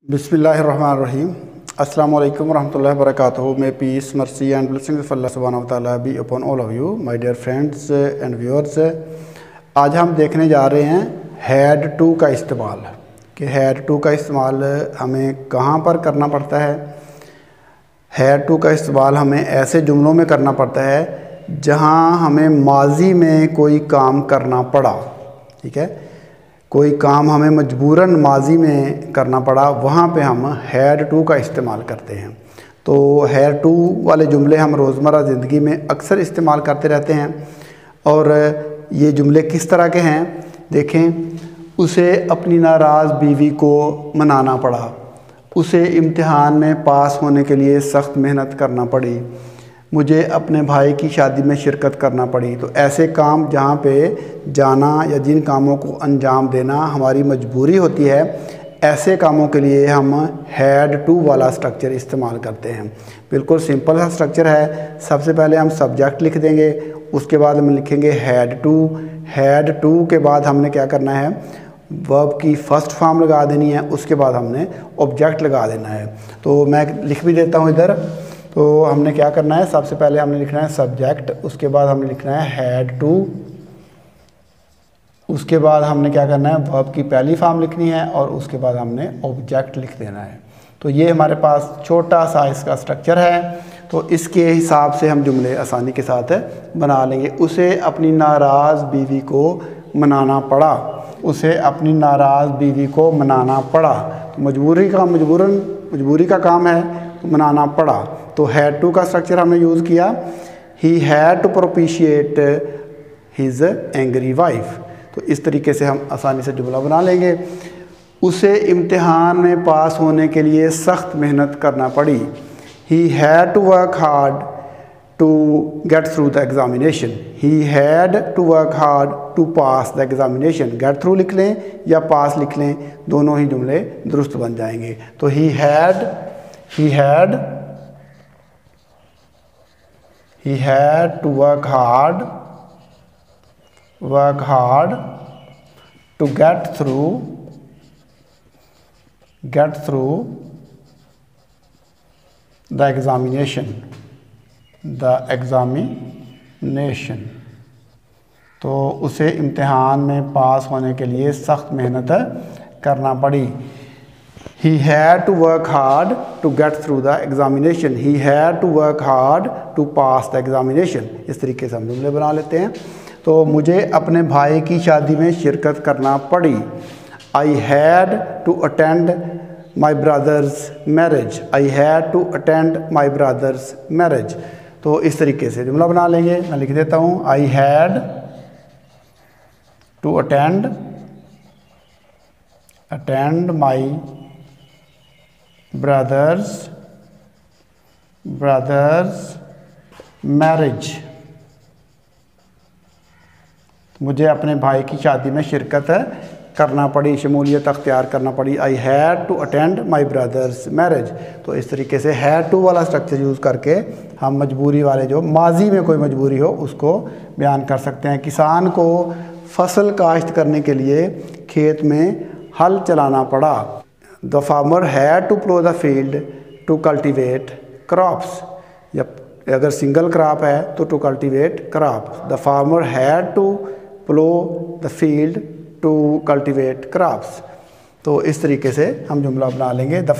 बिस्मिल्लाहिर्रहमानिर्रहीम। अस्सलाम वालेकुम रहमतुल्लाहि व बरकातुहू। May peace mercy and blessings of अल्लाह सुब्हानहू व तआला be upon all of you my dear friends and viewers. आज हम देखने जा रहे हैं हैड टू का इस्तेमाल, कि हैड टू का इस्तेमाल हमें कहाँ पर करना पड़ता है। हैड टू का इस्तेमाल हमें ऐसे जुमलों में करना पड़ता है जहाँ हमें माजी में कोई काम करना पड़ा। ठीक है, कोई काम हमें मजबूरन माजी में करना पड़ा, वहाँ पे हम हैड टू का इस्तेमाल करते हैं। तो हैड टू वाले जुमले हम रोज़मर्रा ज़िंदगी में अक्सर इस्तेमाल करते रहते हैं। और ये जुमले किस तरह के हैं देखें। उसे अपनी नाराज़ बीवी को मनाना पड़ा, उसे इम्तिहान में पास होने के लिए सख्त मेहनत करना पड़ी, मुझे अपने भाई की शादी में शिरकत करना पड़ी। तो ऐसे काम जहाँ पे जाना या जिन कामों को अंजाम देना हमारी मजबूरी होती है, ऐसे कामों के लिए हम हैड टू वाला स्ट्रक्चर इस्तेमाल करते हैं। बिल्कुल सिंपल सा स्ट्रक्चर है। सबसे पहले हम सब्जेक्ट लिख देंगे, उसके बाद हम लिखेंगे हैड टू। हैड टू के बाद हमने क्या करना है, वर्ब की फर्स्ट फॉर्म लगा देनी है, उसके बाद हमने ऑब्जेक्ट लगा देना है। तो मैं लिख भी देता हूँ इधर। तो हमने क्या करना है, सबसे पहले हमने लिखना है सब्जेक्ट, उसके बाद हमने लिखना है हैड टू, उसके बाद हमने क्या करना है, वर्ब की पहली फॉर्म लिखनी है और उसके बाद हमने ऑब्जेक्ट लिख देना है। तो ये हमारे पास छोटा सा इसका स्ट्रक्चर है। तो इसके हिसाब से हम जुमले आसानी के साथ बना लेंगे। उसे अपनी नाराज़ बीवी को मनाना पड़ा, उसे अपनी नाराज़ बीवी को मनाना पड़ा। तो मजबूरी का काम है, तो मनाना पड़ा। तो हैड टू का स्ट्रक्चर हमने यूज़ किया, he had to propitiate his angry wife. तो इस तरीके से हम आसानी से जुमला बना लेंगे। उसे इम्तिहान में पास होने के लिए सख्त मेहनत करना पड़ी, he had to work hard to get through the examination. He had to work hard to pass the examination. Get through लिख लें या पास लिख लें, दोनों ही जुमले दुरुस्त बन जाएंगे। तो ही had to work hard to get through the examination. तो उसे इम्तिहान में पास होने के लिए सख्त मेहनत करना पड़ी। He had to work hard to get through the examination. He had to work hard to pass the examination. इस तरीके से हम जुमले बना लेते हैं। तो मुझे अपने भाई की शादी में शिरकत करना पड़ी, I had to attend my brother's marriage. I had to attend my brother's marriage. तो इस तरीके से जुमला बना लेंगे। मैं लिख देता हूँ, I had to attend my brother's marriage। मुझे अपने भाई की शादी में शिरकत करना पड़ी, शमूलियत अख्तियार करना पड़ी। I had to attend my brother's marriage. तो इस तरीके से हैड टू वाला स्ट्रक्चर यूज़ करके हम मजबूरी वाले, जो माजी में कोई मजबूरी हो, उसको बयान कर सकते हैं। किसान को फसल काश्त करने के लिए खेत में हल चलाना पड़ा। The farmer had to plow the field to cultivate crops। या अगर सिंगल क्रॉप है तो to cultivate crops। The farmer had to plow the field to cultivate crops। तो इस तरीके से हम जुमला बना लेंगे। The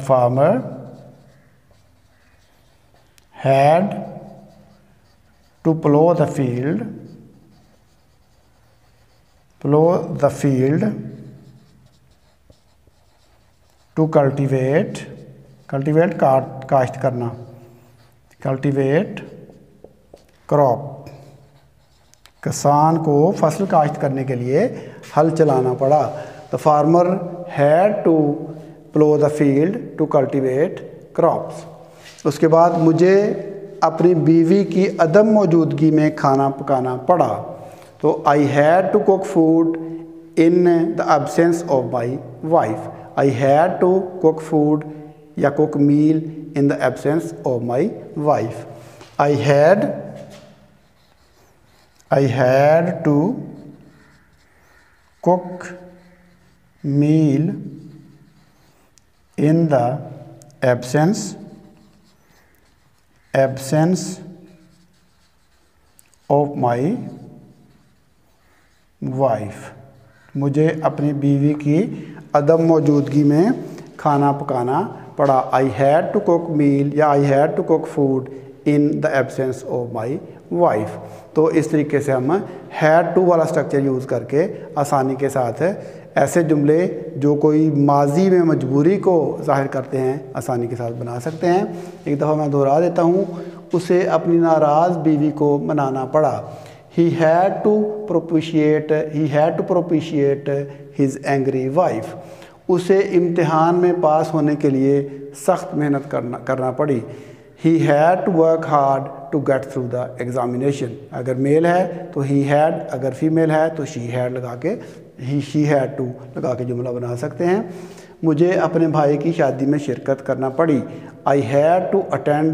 farmer had to plow the field to cultivate काश्त करना, cultivate crop। किसान को फसल काश्त करने के लिए हल चलाना पड़ा। The farmer had to plow the field to cultivate crops। उसके बाद मुझे अपनी बीवी की अदम मौजूदगी में खाना पकाना पड़ा। तो I had to cook food in the absence of my wife। I had to cook food या cook meal in the absence of my wife। I had to cook meal in the absence of my wife। मुझे अपनी बीवी की अदम मौजूदगी में खाना पकाना पड़ा। I had to cook meal या I had to cook food in the absence of my wife. तो इस तरीके से हम हैड टू वाला स्ट्रक्चर यूज़ करके आसानी के साथ ऐसे जुमले जो कोई माजी में मजबूरी को ज़ाहिर करते हैं आसानी के साथ बना सकते हैं। एक दफ़ा मैं दोहरा देता हूँ। उसे अपनी नाराज़ बीवी को मनाना पड़ा। He had to propitiate his angry wife। उसे इम्तिहान में पास होने के लिए सख्त मेहनत करना पड़ी। He had to work hard to get through the examination। अगर मेल है तो he had, अगर फीमेल है तो she had लगा के she had to लगा के जुमला बना सकते हैं। मुझे अपने भाई की शादी में शिरकत करना पड़ी। I had to attend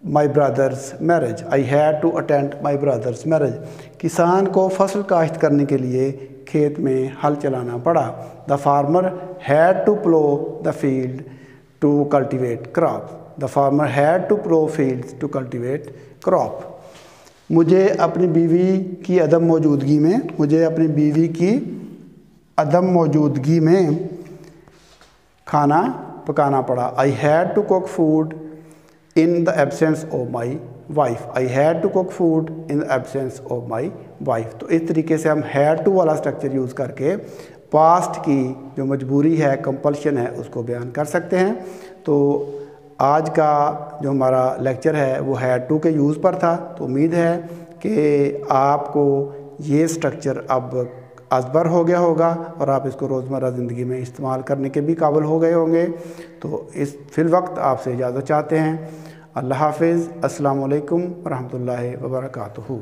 my brother's marriage. I had to attend my brother's marriage. किसान को फसल काश्त करने के लिए खेत में हल चलाना पड़ा। The farmer had to plough the field to cultivate crop. The farmer had to plough fields to cultivate crop. मुझे अपनी बीवी की अदम मौजूदगी में खाना पकाना पड़ा। I had to cook food in the absence of my wife। I had to cook food in the absence of my wife। तो इस तरीके से हम had to वाला स्ट्रक्चर यूज़ करके पास्ट की जो मजबूरी है, कंपल्शन है, उसको बयान कर सकते हैं। तो आज का जो हमारा लेक्चर है वो had to के यूज़ पर था। तो उम्मीद है कि आपको ये स्ट्रक्चर अब अज़बर हो गया होगा और आप इसको रोज़मर्रा ज़िंदगी में इस्तेमाल करने के भी काबिल हो गए होंगे। तो इस फिल वक्त आपसे इजाज़त चाहते हैं। अल्लाह हाफ़िज़। अस्सलामु अलैकुम वरहमतुल्लाहि वबरकातुहू।